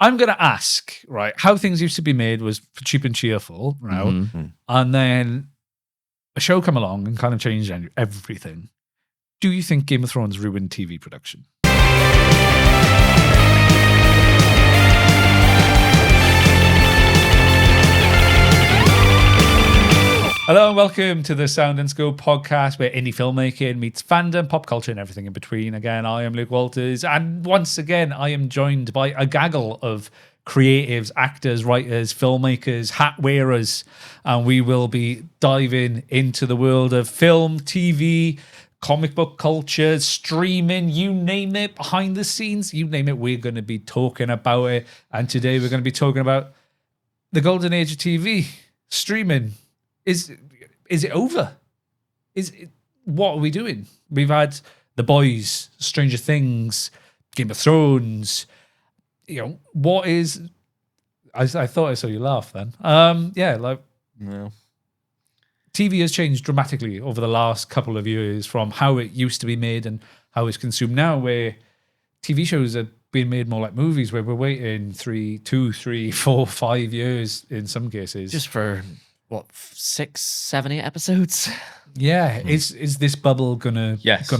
I'm going to ask, right, how things used to be made was cheap and cheerful, right? Mm-hmm. And then a show come along and kind of changed everything. Do you think Game of Thrones ruined TV production? Hello and welcome to the Sound and Scope podcast, where indie filmmaking meets fandom, pop culture, and everything in between. Again, I am Luke Walters, and once again, I am joined by a gaggle of creatives, actors, writers, filmmakers, hat wearers, and we will be diving into the world of film, TV, comic book culture, streaming, you name it, behind the scenes, you name it, we're going to be talking about it. And today we're going to be talking about the golden age of TV, streaming. Is it over? What are we doing? We've had The Boys, Stranger Things, Game of Thrones. You know, what is? I thought I saw you laugh then. No. TV has changed dramatically over the last couple of years from how it used to be made and how it's consumed now, where TV shows are being made more like movies, where we're waiting 2, 3, 4, 5 years in some cases. Just for what, 6, 7, 8 episodes? Yeah, is this bubble gonna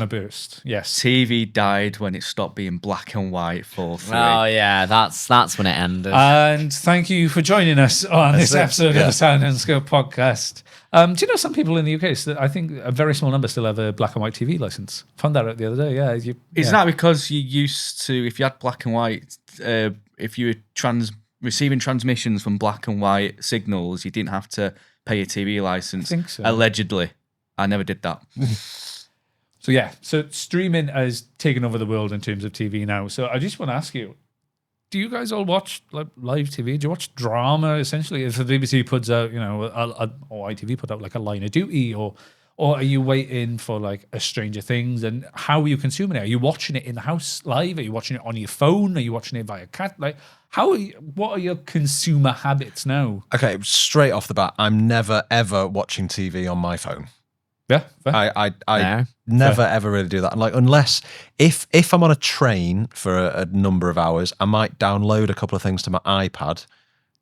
burst? Yes. TV died when it stopped being black and white for 3. Oh yeah, that's when it ended. And thank you for joining us on this episode of the Sound and Scope podcast. Do you know some people in the UK? So I think a very small number still have a black and white TV license. Found that out the other day. Yeah, Is that because you used to, if you had black and white, if you were receiving transmissions from black and white signals, you didn't have to pay a TV license? I think so. Allegedly. I never did that. So streaming has taken over the world in terms of TV now. So I just want to ask you, do you guys all watch like live TV? Do you watch drama essentially? If the BBC puts out, or ITV put out like a Line of Duty, or are you waiting for like a Stranger Things? And how are you consuming it? Are you watching it in the house live? Are you watching it on your phone? Are you watching it via cat? Like, what are your consumer habits now? Okay, straight off the bat, I'm never ever watching TV on my phone. Yeah, fair. I never ever really do that. Like, unless if I'm on a train for a number of hours, I might download a couple of things to my iPad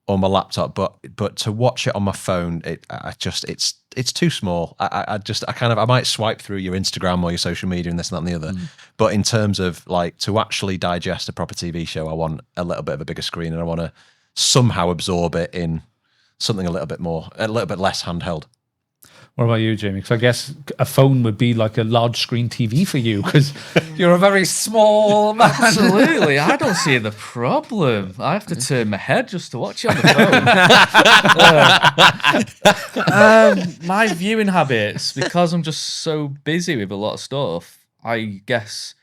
or my laptop. But to watch it on my phone, it's too small. I might swipe through your Instagram or your social media and this and that and the other. But in terms of like to actually digest a proper TV show, I want a little bit of a bigger screen and I want to somehow absorb it in something a little bit less handheld. What about you, Jamie? Because I guess a phone would be like a large screen TV for you because you're a very small man. Absolutely. I don't see the problem. I have to turn my head just to watch it on the phone. My viewing habits, because I'm just so busy with a lot of stuff, I guess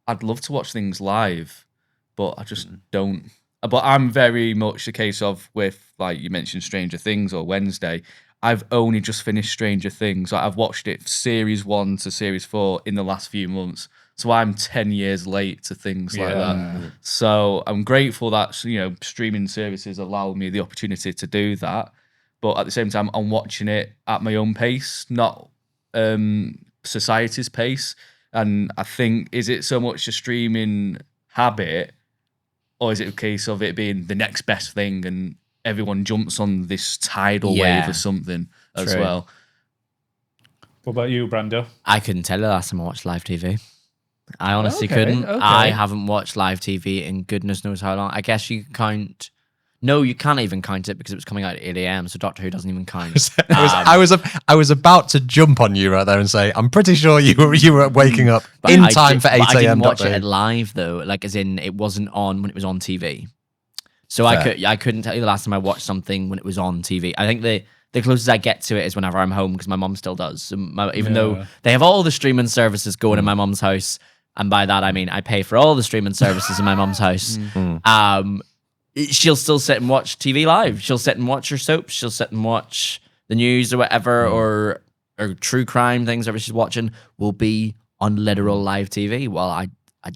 I'd love to watch things live, but I just don't. But I'm very much the case of with, like you mentioned, Stranger Things or Wednesday. I've only just finished Stranger Things. I've watched it series 1 to series 4 in the last few months. So I'm 10 years late to things like that. So I'm grateful that, streaming services allow me the opportunity to do that. But at the same time, I'm watching it at my own pace, not society's pace. And I think, is it so much a streaming habit, or is it a case of it being the next best thing and everyone jumps on this tidal wave or something as well? What about you, Brando? I couldn't tell you the last time I watched live TV. I honestly couldn't. Okay. I haven't watched live TV in goodness knows how long. I guess you count. No, you can't even count it because it was coming out at 8 a.m. So Doctor Who doesn't even count. I was about to jump on you right there and say, I'm pretty sure you were waking up in time for 8 a.m. I didn't watch Doctor it live though, like as in it wasn't on when it was on TV. So I couldn't tell you the last time I watched something when it was on TV. I think the closest I get to it is whenever I'm home because my mom still does. So even though they have all the streaming services going in my mom's house, and by that I mean I pay for all the streaming services in my mom's house, she'll still sit and watch TV live. She'll sit and watch her soaps. She'll sit and watch the news or whatever, or true crime things, whatever she's watching will be on literal live TV. Well,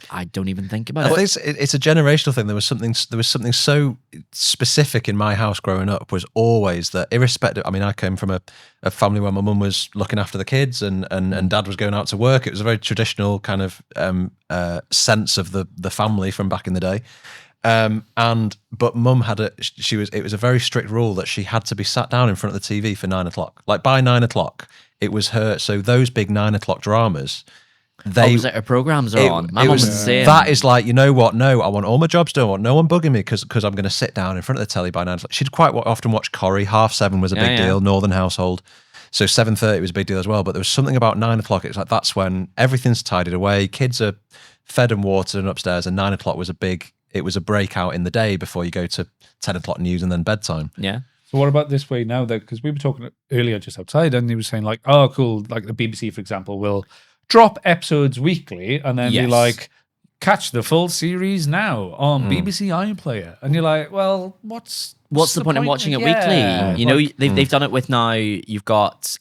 I don't even think about it. I think it's a generational thing. There was something so specific in my house growing up, was always that irrespective. I mean, I came from a family where my mum was looking after the kids and dad was going out to work. It was a very traditional kind of sense of the family from back in the day. But mum had it was a very strict rule that she had to be sat down in front of the TV for 9 o'clock. Like by 9 o'clock, it was her. So those big 9 o'clock dramas, Was it her programs are on? My mum was the same. That is like, you know what? No, I want all my jobs done. I want no one bugging me because I'm going to sit down in front of the telly by 9 o'clock. She'd quite often watch Corrie. 7:30 was a big deal. Northern household. So 7:30 was a big deal as well. But there was something about 9 o'clock. It's like that's when everything's tidied away. Kids are fed and watered and upstairs. And 9 o'clock was it was a breakout in the day before you go to 10 o'clock news and then bedtime. Yeah. So what about this way now? Because we were talking earlier just outside, and he was saying like, oh, cool. Like the BBC, for example, will drop episodes weekly and then be like, catch the full series now on BBC iPlayer. And you're like, well, what's the point in watching it weekly? You know, they've done it with now. You've got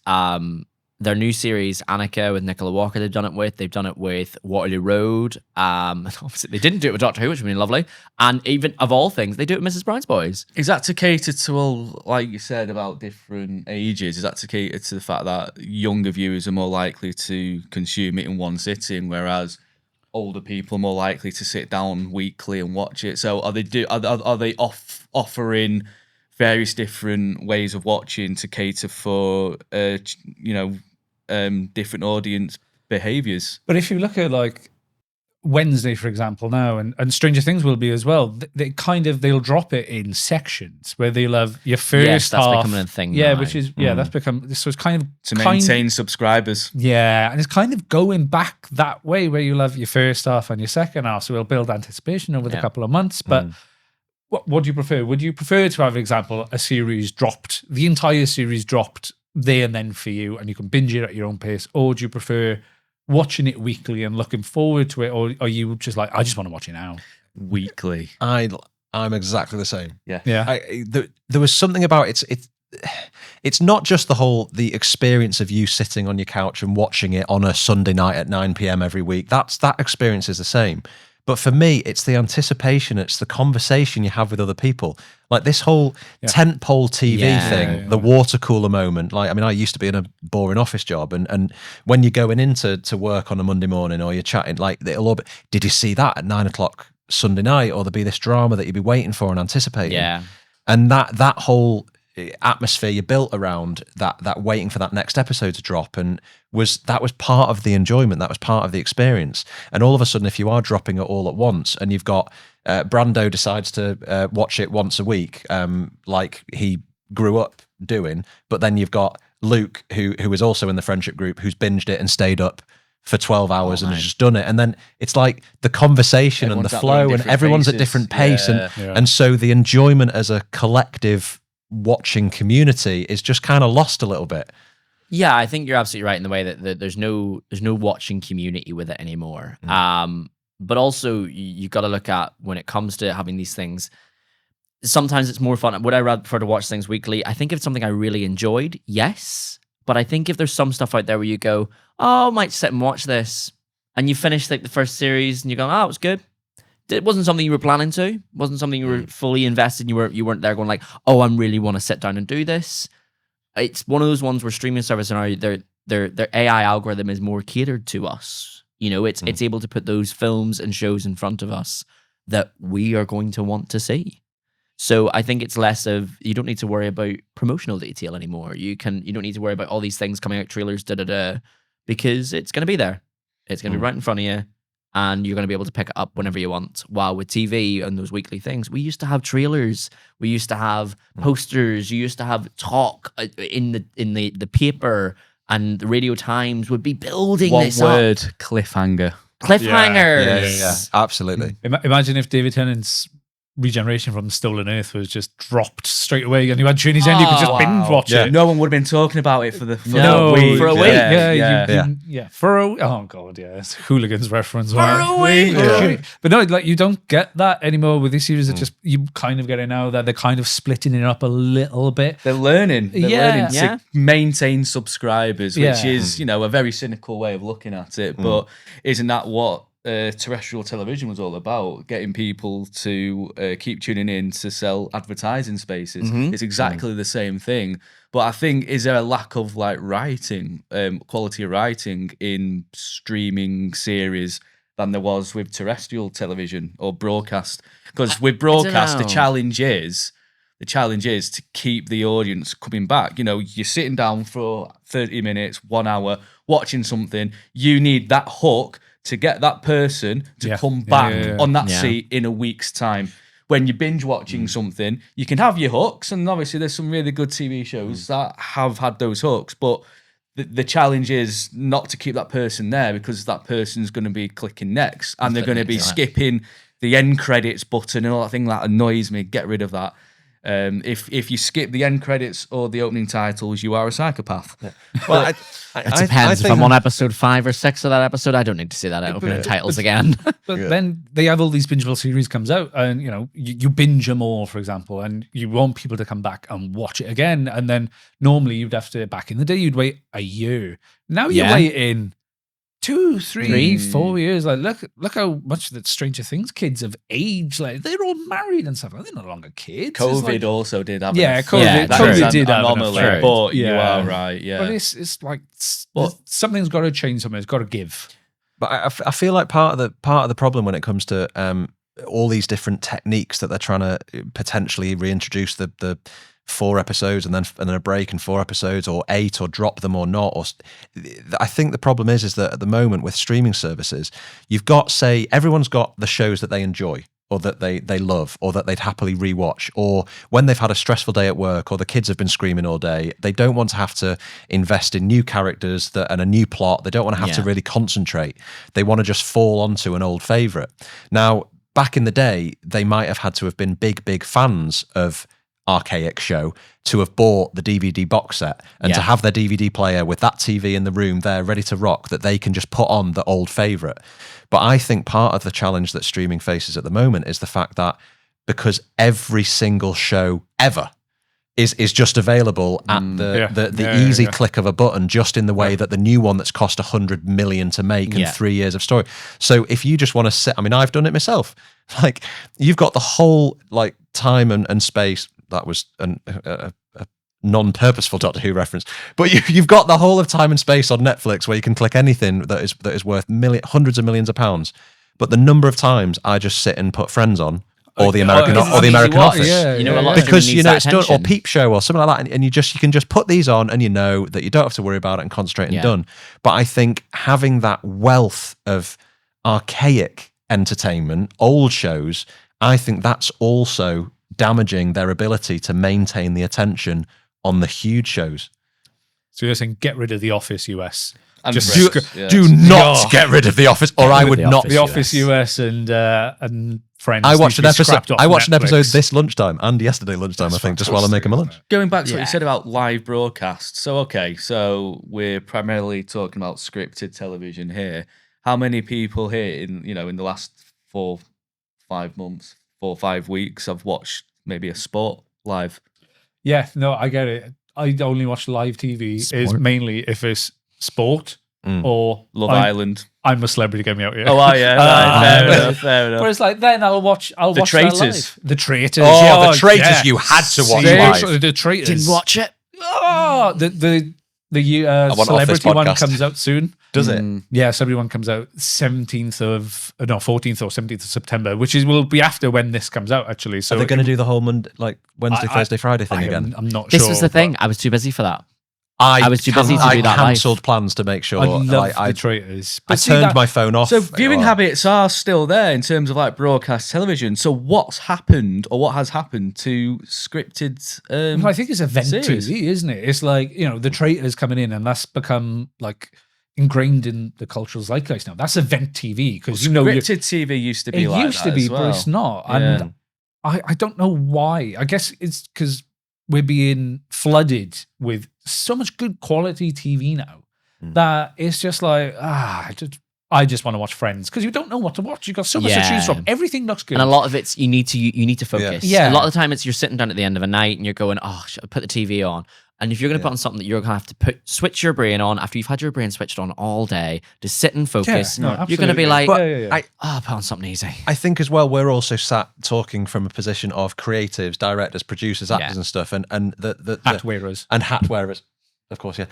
their new series, Annika, with Nicola Walker. They've done it with. They've done it with Waterloo Road. Obviously, they didn't do it with Doctor Who, which would be lovely. And even of all things, they do it with Mrs. Brown's Boys. Is that to cater to all, like you said, about different ages? Is that to cater to the fact that younger viewers are more likely to consume it in one sitting, whereas older people are more likely to sit down weekly and watch it? So are they offering various different ways of watching to cater for different audience behaviors? But if you look at like Wednesday, for example, now, and Stranger Things will be as well, they'll drop it in sections where they'll have your first that's half. becoming a thing Yeah, now. which is that's become, so it's kind of To maintain subscribers. Yeah, and it's kind of going back that way where you'll have your first half and your second half, so we'll build anticipation over the couple of months. But what do you prefer? Would you prefer to have, for example, a series dropped, the entire series dropped there and then for you, and you can binge it at your own pace, or do you prefer watching it weekly and looking forward to it, or are you just like, I just want to watch it now? Weekly. I'm exactly the same. Yeah. There was something about it's not just the experience of you sitting on your couch and watching it on a Sunday night at 9 p.m. every week. That experience is the same. But for me, it's the anticipation, it's the conversation you have with other people. Like this whole tentpole TV thing, the water cooler moment. Like, I mean, I used to be in a boring office job, and when you're going into work on a Monday morning or you're chatting, like it'll all be, did you see that at 9 o'clock Sunday night? Or there'll be this drama that you'd be waiting for and anticipating. Yeah. And that whole atmosphere you built around that waiting for that next episode to drop, and that was part of the enjoyment, that was part of the experience. And all of a sudden, if you are dropping it all at once, and you've got Brando decides to watch it once a week, like he grew up doing, but then you've got Luke, who is also in the friendship group, who's binged it and stayed up for 12 hours and has just done it. And then it's like the conversation and the flow, and everyone's at different pace. And so the enjoyment as a collective watching community is just kind of lost a little bit. Yeah, I think you're absolutely right in the way that there's no watching community with it anymore. But also you've got to look at, when it comes to having these things, sometimes it's more fun. Would I rather prefer to watch things weekly? I think if it's something I really enjoyed, yes. But I think if there's some stuff out there where you go, oh, I might sit and watch this, and you finish like the first series and you go, oh, it was good. It wasn't something you were planning to. It wasn't something you were fully invested in. You weren't there going like, oh, I really want to sit down and do this. It's one of those ones where streaming service and their AI algorithm is more catered to us. You know, it's able to put those films and shows in front of us that we are going to want to see. So I think it's less of, you don't need to worry about promotional detail anymore. You don't need to worry about all these things coming out, trailers, because it's going to be there. It's going to be right in front of you. And you're going to be able to pick it up whenever you want. While with TV and those weekly things, we used to have trailers, we used to have posters, you used to have talk in the paper, and the Radio Times would be building this One word, up. cliffhanger. Cliffhangers. Yeah, absolutely. Imagine if David Tennant's Regeneration from the Stolen Earth was just dropped straight away, and you had Journey's End, you could just binge watch it. No one would have been talking about it for a week. For a week. Oh god, yeah, it's Hooligans reference. For a week. Yeah. But no, like you don't get that anymore with these series. It's just, you kind of get it now that they're kind of splitting it up a little bit. They're learning. Learning Yeah. to maintain subscribers, which is, a very cynical way of looking at it. But isn't that what terrestrial television was all about? Getting people to keep tuning in to sell advertising spaces. It's exactly the same thing. But I think, is there a lack of like writing, quality of writing in streaming series than there was with terrestrial television or broadcast. Because with broadcast, the challenge is to keep the audience coming back. You know, you're sitting down for 30 minutes, 1 hour, watching something. You need that hook to get that person to come back on that seat in a week's time. When you're binge watching something, you can have your hooks, and obviously there's some really good TV shows that have had those hooks, but the challenge is not to keep that person there, because that person's going to be clicking next, and they're going to be skipping the end credits button and all that thing that annoys me. Get rid of that. If you skip the end credits or the opening titles, you are a psychopath. Yeah. Well, it depends. If I'm on episode 5 or 6 of that episode, I don't need to see that opening titles again. But then they have all these bingeable series comes out, and you know you binge them all, for example, and you want people to come back and watch it again. And then normally you'd have to, back in the day, you'd wait a year. Now you're waiting 2, 3, 4 years. Like look how much that Stranger Things kids have aged. Like they're all married and stuff. Like, they're no longer kids. COVID also did have COVID did have an effect. But you are right. Yeah, but it's like something's got to change. Something's got to give. But I feel like part of the problem when it comes to all these different techniques that they're trying to potentially reintroduce the 4 episodes and then a break and 4 episodes or 8 or drop them or not. Or I think the problem is that at the moment with streaming services, you've got, say, everyone's got the shows that they enjoy or that they love or that they'd happily rewatch, or when they've had a stressful day at work or the kids have been screaming all day, they don't want to have to invest in new characters and a new plot. They don't want to have to really concentrate. They want to just fall onto an old favourite. Now, back in the day, they might have had to have been big fans of archaic show to have bought the DVD box set and to have their DVD player with that TV in the room there ready to rock, that they can just put on the old favourite. But I think part of the challenge that streaming faces at the moment is the fact that because every single show ever is just available at the easy click of a button, just in the way that the new one that's cost 100 million to make and 3 years of story. So if you just want to sit, I mean, I've done it myself. Like, you've got the whole like time and space. That was a non-purposeful Doctor Who reference, but you've got the whole of time and space on Netflix where you can click anything that is worth hundreds of millions of pounds. But the number of times I just sit and put Friends on, or the American Office, you know, a lot because you know it's attention. done, or Peep Show or something like that, and you can just put these on, and you know that you don't have to worry about it and concentrate and done. But I think having that wealth of archaic entertainment, old shows, I think that's also damaging their ability to maintain the attention on the huge shows. So you're saying get rid of The Office US? And Just do not get rid of The Office, or I would not. The Office US and Friends. I watched an episode this lunchtime and yesterday lunchtime. I think just while I'm making my lunch. Going back to what you said about live broadcasts. So we're primarily talking about scripted television here. How many people here in the last 4 or 5 weeks have watched maybe a sport live? Yeah, no, I get it. I only watch live TV is mainly if it's sport or Love Island. I'm a Celebrity, get me out here. Oh, yeah, fair enough. But it's like then I'll watch The Traitors. The Traitors. Oh, The Traitors, you had to watch live. The Traitors. Didn't watch it. Oh, the Celebrity one comes out soon. Does it? Yeah, Celebrity one comes out 14th or 17th of September, which will be after when this comes out, actually. So are they going to do the whole Monday, like Wednesday, Thursday, Friday thing again? I'm not sure. This was the thing. I was too busy for that. I was too busy to do that. I cancelled plans to make sure. I love The Traitors. I turned my phone off. So viewing habits are still there in terms of like broadcast television. So what's happened, or what has happened to scripted? I think it's event series. TV, isn't it? It's like, The Traitors coming in, and that's become like ingrained in the cultural zeitgeist now. That's event TV because scripted TV used to be like that. It used to be, but it's not. And I don't know why. I guess it's because we're being flooded with so much good quality TV now that it's just like, I just want to watch Friends, because you don't know what to watch. You've got so much to choose from. Everything looks good. And a lot of it's you need to focus. Yeah. A lot of the time it's you're sitting down at the end of a night and you're going, should I put the TV on? And if you're going to put on something that you're going to have to switch your brain on after you've had your brain switched on all day, to sit and focus, you're going to be like, put on something easy. I think as well, we're also sat talking from a position of creatives, directors, producers, actors and stuff, and the hat wearers. And hat wearers. Of course, yeah.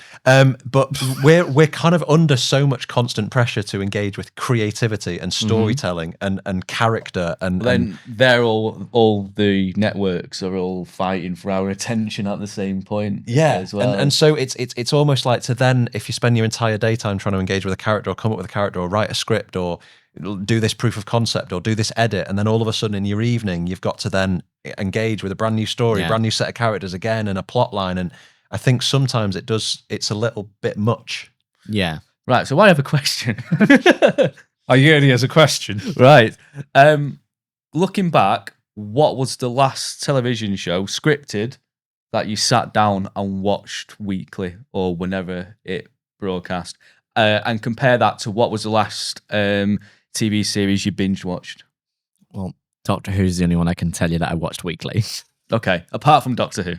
But we're kind of under so much constant pressure to engage with creativity and storytelling and character and Then they're all the networks are all fighting for our attention at the same point. As well. and so it's almost like to then, if you spend your entire daytime trying to engage with a character or come up with a character or write a script or do this proof of concept or do this edit, and then all of a sudden in your evening you've got to then engage with a brand new story, brand new set of characters again, and a plot line. And I think sometimes it's a little bit much. Yeah. Right, so I have a question. I hear he has a question. Right. Looking back, what was the last television show, scripted, that you sat down and watched weekly or whenever it broadcast? And compare that to what was the last TV series you binge watched? Well, Doctor Who's the only one I can tell you that I watched weekly. Okay, apart from Doctor Who,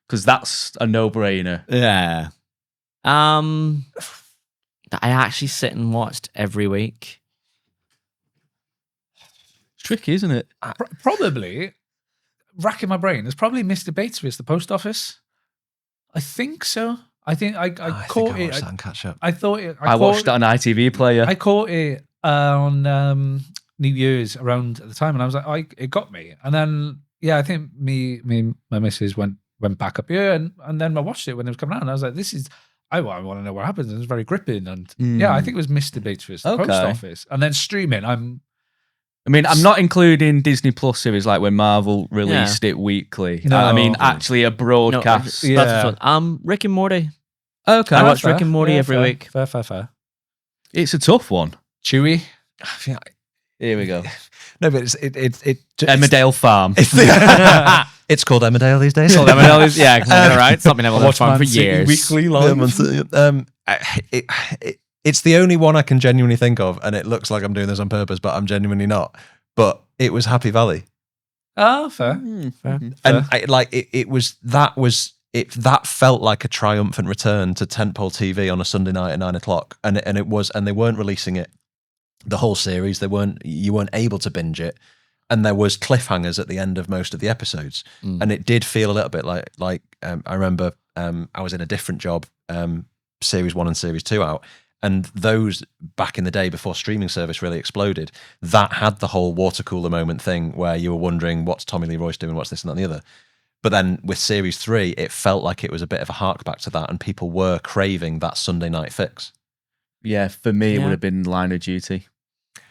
because that's a no-brainer. Yeah. That I actually sit and watched every week. It's tricky, isn't it? Probably, racking my brain, it's probably Mr. Bates's The Post Office. I think so. I think I caught I it. watched that and catch up. I thought it. I watched it on ITV Player. I caught it on New Year's around at the time, and I was like, it got me. And then, yeah, I think my missus went back up here, and then I watched it when it was coming out, and I was like, this is. I want to know what happens. And it was very gripping, and yeah, I think it was Mr. Bates's The Post Office, and then streaming. I'm not including Disney Plus series like when Marvel released it weekly. No. I mean, actually a broadcast. No, that's Rick and Morty. Okay. I watch Rick and Morty every week. Fair. It's a tough one. Chewy. Here we go. No, but it's Emmerdale Farm. It's called Emmerdale these days. Yeah, all right. Something I've watched for years. Weekly live. It's the only one I can genuinely think of, and it looks like I'm doing this on purpose, but I'm genuinely not. But it was Happy Valley. Oh, fair. And that felt like a triumphant return to tentpole TV on a Sunday night at 9 o'clock, and they weren't releasing it the whole series. You weren't able to binge it, and there was cliffhangers at the end of most of the episodes, and it did feel a little bit like I remember I was in a different job, series 1 and series 2 out. And those back in the day before streaming service really exploded, that had the whole water cooler moment thing where you were wondering what's Tommy Lee Royce doing, what's this and that and the other. But then with series 3, it felt like it was a bit of a hark back to that, and people were craving that Sunday night fix. Yeah, for me, it would have been Line of Duty.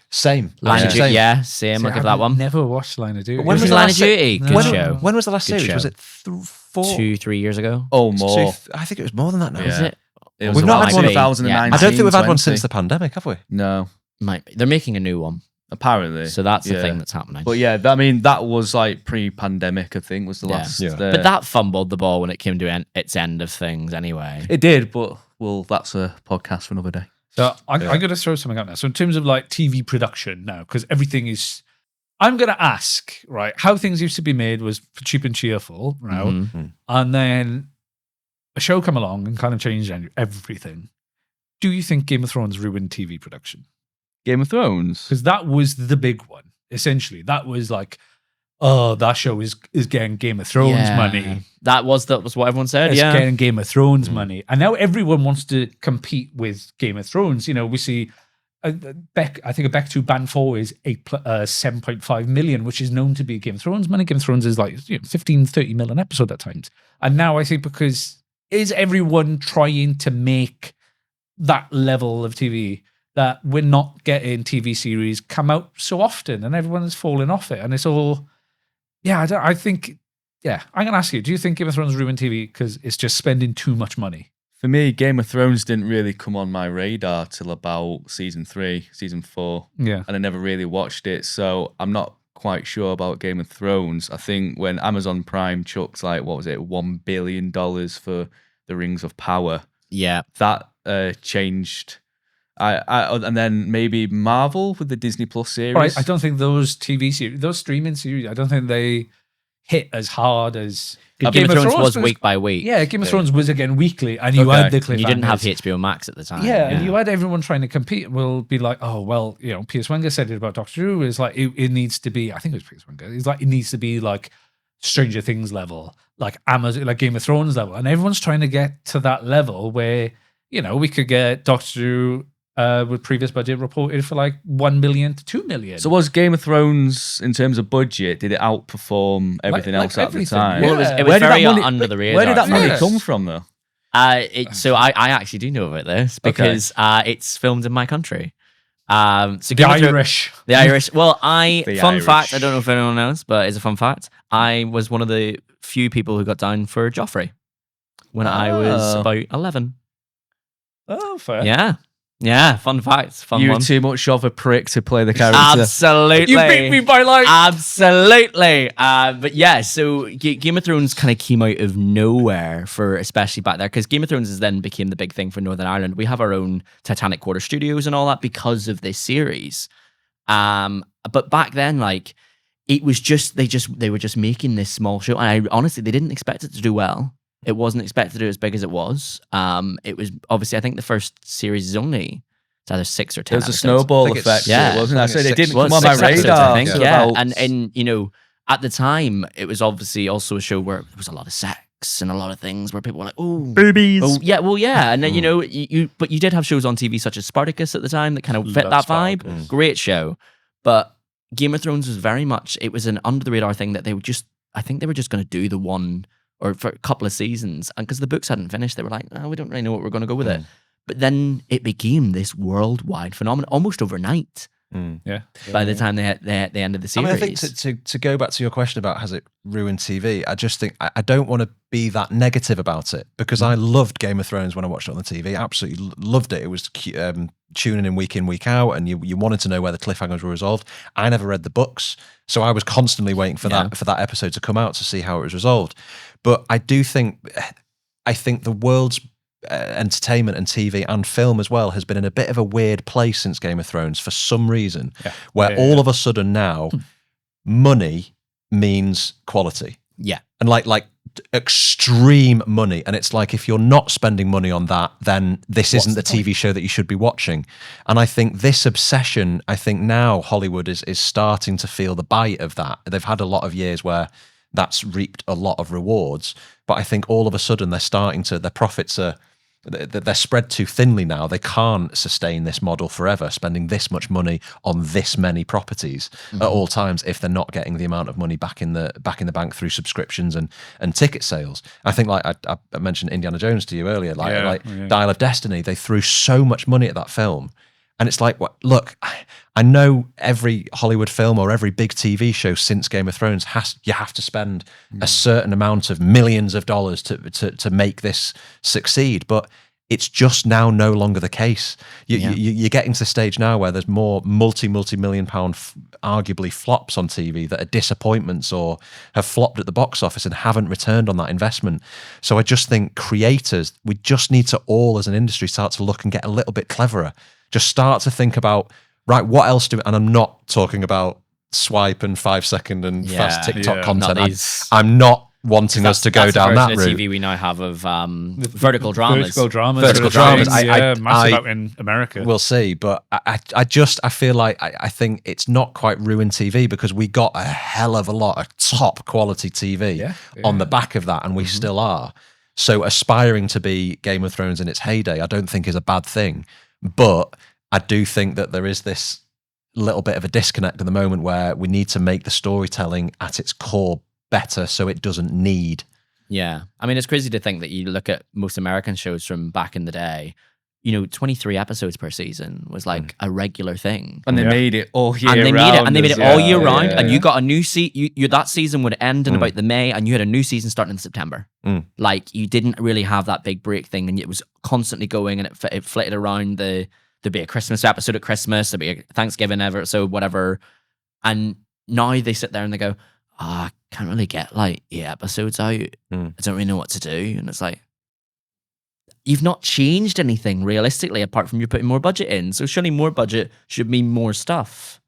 Same. Line of Duty, yeah, same. I'll give that one. Never watched Line of Duty. When When was Line of Duty? Good show. When was the last Good series? show. Was it 4? 2-3 years ago? Oh, more. I think it was more than that now. Yeah. Is it? It was We've not about had one- 2019. I don't think we've had one 20. since the pandemic, have we? No, Might be. They're making a new one. apparently. So that's the Yeah. thing that's happening. But yeah, I mean, that was like pre-pandemic, I think, was the Yeah. last. Yeah. But that fumbled the ball when it came to its end of things anyway. It did, but well, that's a podcast for another day. So I'm going to throw something out now. So in terms of like TV production now, because everything is, I'm going to ask, right, how things used to be made was cheap and cheerful, right? Mhm. And then a show come along and kind of changed everything. Do you think Game of Thrones ruined TV production? Game of Thrones. Because that was the big one, essentially. That was like, oh, that show is getting Game of Thrones Yeah. money. That was what everyone said. It's Yeah. getting Game of Thrones money. And now everyone wants to compete with Game of Thrones. You know, we see I think a Beck 2 Band 4 is 7.5 million, which is known to be Game of Thrones money. Game of Thrones is like 15, 30 mil an episode at times. And now I think because is everyone trying to make that level of TV that we're not getting TV series come out so often and everyone is falling off it. And it's all, yeah, I think, yeah, I'm going to ask you, do you think Game of Thrones ruined TV because it's just spending too much money? For me, Game of Thrones didn't really come on my radar till about season 3, season 4. Yeah. And I never really watched it. So I'm not quite sure about Game of Thrones. I think when Amazon Prime chucked like, what was it, $1 billion for the Rings of Power, Yeah. that changed. And then maybe Marvel with the Disney Plus series. Right, I don't think those TV series, those streaming series, I don't think they hit as hard as Game of Thrones was week by week. Yeah, Game of Thrones was again weekly, and you had the cliffhangers. You didn't have HBO Max at the time. Yeah, and you had everyone trying to compete. Will be like, oh well, you know, Piers Wenger said it about Doctor Who. Is like it needs to be. I think it was Piers Wenger. It's like it needs to be like Stranger Things level, like Amazon, like Game of Thrones level, and everyone's trying to get to that level where we could get Doctor Who with previous budget reported for like 1 million to 2 million. So was Game of Thrones, in terms of budget, did it outperform everything else at the time? Yeah. Well, it was Where did very that money- under the radar. Where did that money Yes. come from, though? So I actually do know about this because it's filmed in my country. So the Game of Thrones- Irish. The Irish. Well, The fun Irish. fact, I don't know if anyone knows, but it's a fun fact. I was one of the few people who got down for Joffrey when I was Oh. about 11. Oh, fair. Yeah, fun fact. Fun You were one. too much of a prick to play the character. Absolutely. You beat me by like. Absolutely. But yeah, so Game of Thrones kind of came out of nowhere for especially back there because Game of Thrones then became the big thing for Northern Ireland. We have our own Titanic Quarter Studios and all that because of this series. But back then, like, it was just they were just making this small show, and honestly they didn't expect it to do well. It wasn't expected to do as big as it was. It was obviously, I think the first series is only it's either 6 or 10. There was a episodes. snowball think it's- effect, yeah. wasn't it? I said it didn't Well, come on my 6 episodes, radar. I think. till Yeah, about- and at the time, it was obviously also a show where there was a lot of sex and a lot of things where people were like, "Oh, boobies. oh, yeah, well, yeah." And then but you did have shows on TV such as Spartacus at the time that kind of fit Love that vibe. Spartacus. Great show, but Game of Thrones was very much it was an under the radar thing that I think they were just going to do the one or for a couple of seasons, and because the books hadn't finished, they were like, "Oh, we don't really know what we're going to go with it." But then it became this worldwide phenomenon almost overnight. Yeah. By the time they ended the I series, mean, I think to go back to your question about has it ruined TV, I just think I don't want to be that negative about it because I loved Game of Thrones when I watched it on the TV. Absolutely loved it. It was tuning in, week out, and you wanted to know where the cliffhangers were resolved. I never read the books, so I was constantly waiting for that episode to come out to see how it was resolved. But I think the world's entertainment and TV and film as well has been in a bit of a weird place since Game of Thrones for some reason, where all of a sudden now money means quality. yeah, And like extreme money. And it's like, if you're not spending money on that, then this isn't the TV show that you should be watching. And I think this obsession, now Hollywood is starting to feel the bite of that. They've had a lot of years where that's reaped a lot of rewards. But I think all of a sudden their profits they're spread too thinly now. They can't sustain this model forever, spending this much money on this many properties at all times if they're not getting the amount of money back in the bank through subscriptions and ticket sales. I think, like I mentioned Indiana Jones to you earlier, Dial of Destiny. They threw so much money at that film, and it's like, look, I know every Hollywood film or every big TV show since Game of Thrones you have to spend a certain amount of millions of dollars to make this succeed, but it's just now no longer the case. You're getting to the stage now where there's more multi-million pound arguably flops on TV that are disappointments or have flopped at the box office and haven't returned on that investment. So I just think creators, we just need to all as an industry start to look and get a little bit cleverer. Just start to think about, right, what else do, and I'm not talking about swipe and 5-second and fast TikTok content. I'm not wanting us to go down that route. TV we now have of vertical dramas. Vertical dramas. Vertical dramas. Massive out in America. We'll see, but I feel like I think it's not quite ruined TV because we got a hell of a lot of top quality TV on the back of that, and we still are. So aspiring to be Game of Thrones in its heyday, I don't think is a bad thing. But I do think that there is this little bit of a disconnect at the moment where we need to make the storytelling at its core better so it doesn't need. Yeah. I mean, it's crazy to think that you look at most American shows from back in the day, 23 episodes per season was like a regular thing. And they made it all year and they round. made it all year round. Yeah. And you got a new that season would end in about the May, and you had a new season starting in September. Like, you didn't really have that big break thing, and it was constantly going, and it flitted around. There'd be a Christmas episode at Christmas, there'd be a Thanksgiving episode, whatever. And now they sit there and they go, I can't really get like 8 episodes out. I don't really know what to do. And it's like, you've not changed anything realistically apart from you putting more budget in. So surely more budget should mean more stuff.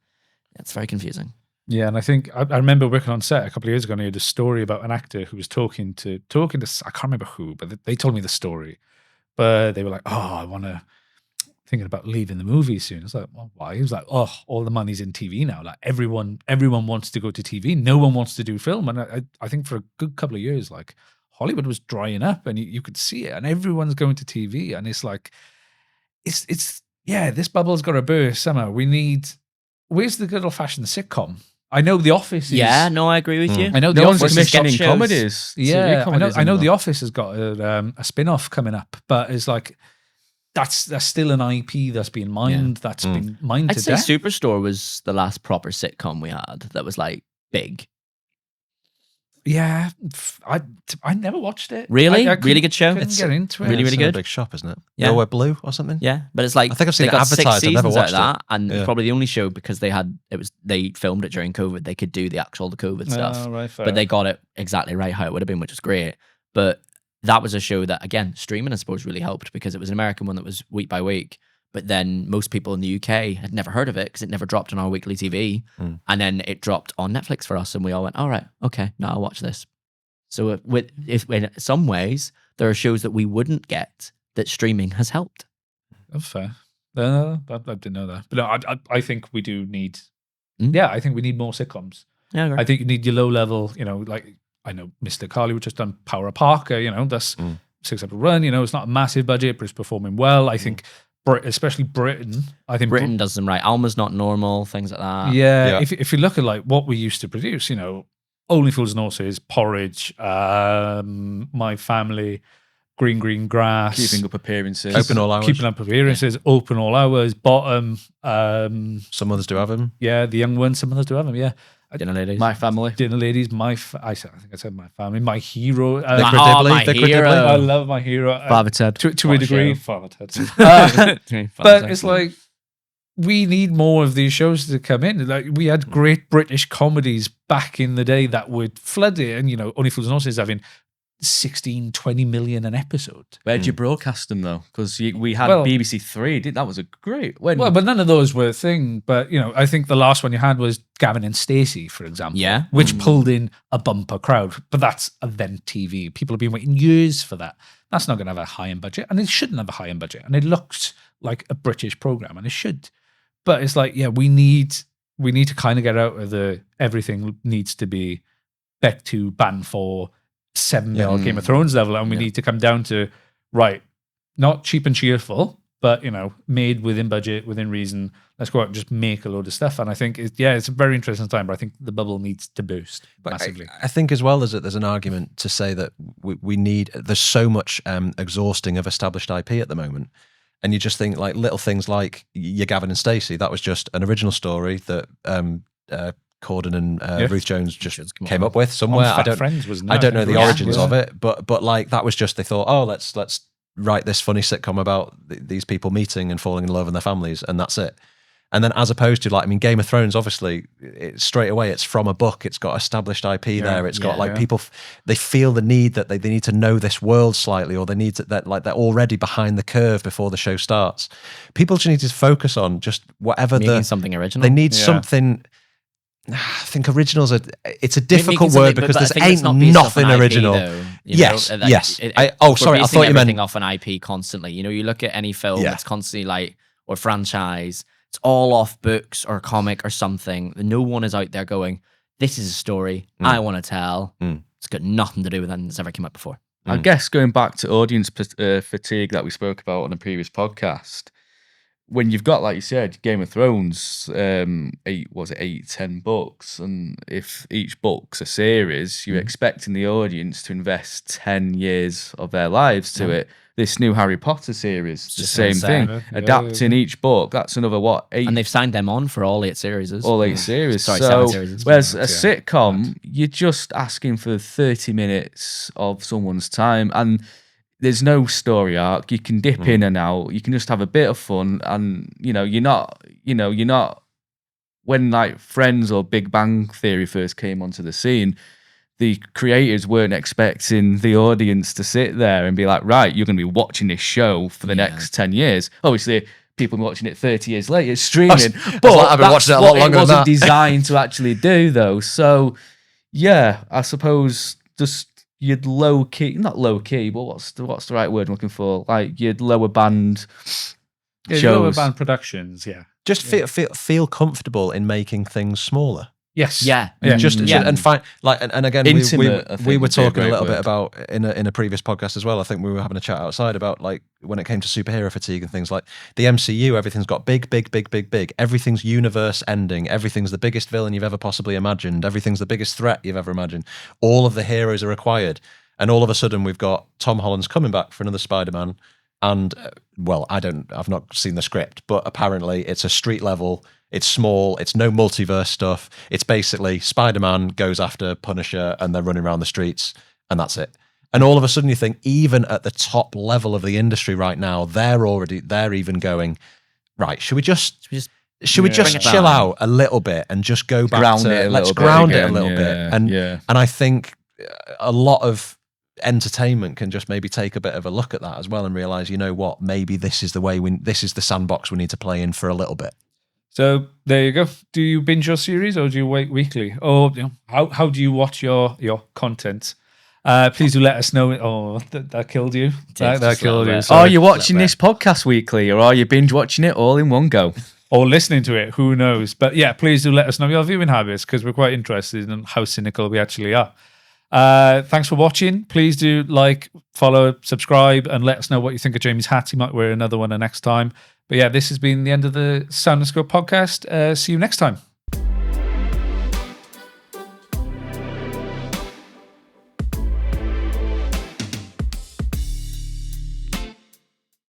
It's very confusing. Yeah, and I think I remember working on set a couple of years ago, and I heard a story about an actor who was talking to I can't remember who, but they told me the story. But they were like, "Oh, I want to thinking about leaving the movie soon. It's like, well, why? He was like, oh, all the money's in TV now. Like everyone wants to go to TV. No one wants to do film. And I think for a good couple of years, like Hollywood was drying up, and you could see it, and everyone's going to TV. And it's like, it's this bubble's got to burst somehow. Where's the good old fashioned sitcom? I know The Office is. Yeah, no, I agree with you. I know No The one's Office has got commissioning shows. comedies. Yeah, TV comedies I know The anymore. Office has got a spin-off coming up, but it's like that's still an IP that's been mined. That's been mined I'd to say death. Superstore was the last proper sitcom we had that was like big. Yeah, I never watched it. Really? I Really good show? Couldn't It's get into it. really, It's really in a good. big shop, isn't it? Yeah. Nowhere Blue or something. Yeah, but it's like I think I've seen they it got 6 advertised, I've never seasons out watched of that, it. and Yeah. it's probably the only show because they filmed it during COVID. They could do the COVID stuff, Oh, right, fair. but they got it exactly right how it would have been, which was great. But that was a show that, again, streaming I suppose really helped because it was an American one that was week by week. But then most people in the UK had never heard of it because it never dropped on our weekly TV, and then it dropped on Netflix for us, and we all went, "All right, okay, now I'll watch this." So in some ways, there are shows that we wouldn't get that streaming has helped. Oh, fair. I didn't know that, but no, I think we do need. Mm. Yeah, I think we need more sitcoms. Yeah, I agree. I think you need your low level. Like I know Mr. Carly, we've just done Power of Parker. That's 6-episode run. It's not a massive budget, but it's performing well. I think, especially Britain. I think Britain does them right. Alma's Not Normal, things like that. Yeah, Yeah. if you look at like what we used to produce, Only Fools and Horses, Porridge, My Family, Green Grass, Keeping up appearances. Open all hours. Keeping Up Appearances, Open All Hours, Bottom. Some others do have them. Yeah, The Young Ones. Some others do have them. Yeah, Dinner Ladies. My Family. Dinner Ladies. I think I said My Family. My Hero. My Hero. I love My Hero. Father Ted. To a What degree. show. Father Ted. But it's like we need more of these shows to come in. Like we had great British comedies back in the day that would flood it, and Only Fools and Horses having 16, 20 million an episode. Where'd you broadcast them though? Because we had Well- BBC Three. That was a great. When Well, but none of those were a thing. But I think the last one you had was Gavin and Stacey, for example. Yeah. Which pulled in a bumper crowd. But that's event TV. People have been waiting years for that. That's not going to have a high-end budget, and it shouldn't have a high-end budget. And it looks like a British program, and it should. But it's like, yeah, we need to kind of get out of the everything needs to be back to ban for 7 mil Game of Thrones level, and we need to come down to right, not cheap and cheerful, but made within budget, within reason. Let's go out and just make a load of stuff. And I think it's a very interesting time, but I think the bubble needs to boost massively. I think as well there's an argument to say that we need. There's so much exhausting of established IP at the moment. And you just think like little things like your Gavin and Stacey, that was just an original story that Corden and Ruth Jones just came up with somewhere. On I Fat don't Friends, wasn't it? I don't know the Yeah. origins Yeah. of it, but like that was just they thought, oh, let's write this funny sitcom about these people meeting and falling in love and their families, and that's it. And then as opposed to like, I mean, Game of Thrones, obviously, straight away, it's from a book. It's got established IP there. It's got like people, they feel the need that they need to know this world slightly, or they need to, that like they're already behind the curve before the show starts. People just need to focus on just whatever Making something original. they need Yeah. something. I think originals it's a difficult Making word something- because but I there think ain't it's not based off nothing an IP original. though, Yes, like, yes. we're sorry, I basing thought you meant everything off an IP constantly. You look at any film, Yeah. it's constantly like, or franchise, it's all off books or comic or something. No one is out there going, this is a story I want to tell. It's got nothing to do with anything that's ever come up before. I guess going back to audience fatigue that we spoke about on a previous podcast, when you've got, like you said, Game of Thrones, 10 books, and if each book's a series, you're expecting the audience to invest 10 years of their lives to it. This new Harry Potter series, the Just same insane. thing. Yeah, Adapting each book, that's another, 8 And they've signed them on for all 8 series. all 8 series. Sorry, So, 7 series. whereas a Yeah. sitcom, you're just asking for 30 minutes of someone's time, and there's no story arc. You can dip in and out. You can just have a bit of fun, and you're not. When like Friends or Big Bang Theory first came onto the scene, the creators weren't expecting the audience to sit there and be like, right, you're going to be watching this show for the next 10 years. Obviously, people are watching it 30 years later, it's streaming. But like, I've been that's watching it a what lot longer it than wasn't that. designed to actually do, though. So, yeah, I suppose just you'd low key, not low key, but what's the right word I'm looking for? Like you'd lower band Yeah, shows. Band productions, yeah. Just feel comfortable in making things smaller. Yes. Yeah. And find and again, Intimate, I think, we were would be a talking a great little bit word. about in a previous podcast as well. I think we were having a chat outside about like when it came to superhero fatigue and things like the MCU. Everything's got big. Everything's universe ending. Everything's the biggest villain you've ever possibly imagined. Everything's the biggest threat you've ever imagined. All of the heroes are required, and all of a sudden we've got Tom Holland's coming back for another Spider-Man. And I've not seen the script, but apparently it's a street level. It's small. It's no multiverse stuff. It's basically Spider-Man goes after Punisher and they're running around the streets and that's it. And all of a sudden you think even at the top level of the industry right now, they're even going, right, should we just chill out a little bit and just go back let's ground it a little bit. And I think a lot of entertainment can just maybe take a bit of a look at that as well and realize, you know what, maybe this is this is the sandbox we need to play in for a little bit. So there you go. Do you binge your series or do you wait weekly? Or how do you watch your content? Please do let us know. Oh, that killed you. That killed you. Are you watching this podcast weekly or are you binge watching it all in one go? Or listening to it, who knows? But yeah, please do let us know your viewing habits because we're quite interested in how cynical we actually are. Thanks for watching. Please do like, follow, subscribe, and let us know what you think of Jamie's hat. He might wear another one next time. But yeah, this has been the end of the Sound and Scope podcast. See you next time.